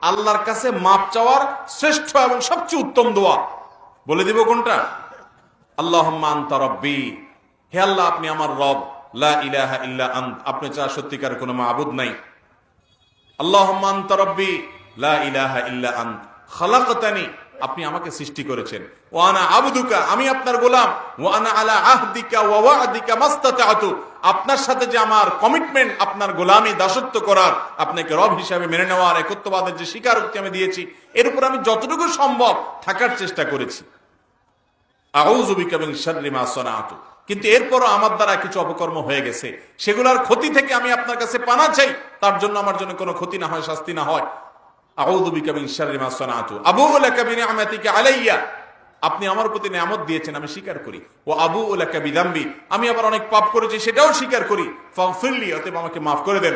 আল্লাহর কাছে মাপ চাওয়ার শ্রেষ্ঠ এবং সবচেয়ে উত্তম দোয়া। বলে দিব কোনটা? আল্লাহুম্মা আনতা রাব্বি, হে আল্লাহ আপনি আমার রব, লা ইলাহা ইল্লা আন্ত, আপনি ছাড়া সত্যিকার কোনো মাবুদ নাই। আল্লাহুম্মা আনতা রাব্বি লা ইলাহা ইল্লা আন্ত খালাকতানি, আপনি আমাকে সৃষ্টি করেছেন। ওয়া আনা আবদুকা, আমি আপনার গোলাম। ওয়া আনা আলা আহদিকা ওয়া ওয়া'দিকা মাস্তাতা'তু, আপনার সাথে যে আমার কমিটমেন্ট, আপনার গোলামি দাসত্ব করার, আপনাকে রব হিসাবে মেনে নেওয়ার, একত্ববাদের যে স্বীকারোক্তি আমি দিয়েছি, এর উপর আমি যতটুকু সম্ভব থাকার চেষ্টা করেছি। আউযু বিকা মিন শাররি মা সানাতু, কিন্তু এরপরও আমার দ্বারা কিছু অপকর্ম হয়ে গেছে, সেগুলোর ক্ষতি থেকে আমি আপনার কাছে পানা চাই, তার জন্য আমার জন্য কোনো ক্ষতি না হয়, শাস্তি না হয়। আউযু বিকা মিন শাররি মা সানাতু আবুউ লাকা বিনি'মাতিকা আলাইয়া, আপনি আমার প্রতি নিয়ামত দিয়েছেন আমি স্বীকার করি। ও আবুউ লাকা বিযামবি, আমি আবার অনেক পাপ করেছি সেটাও স্বীকার করি। ফাগফিরলি, অতএব আমাকে মাফ করে দেন।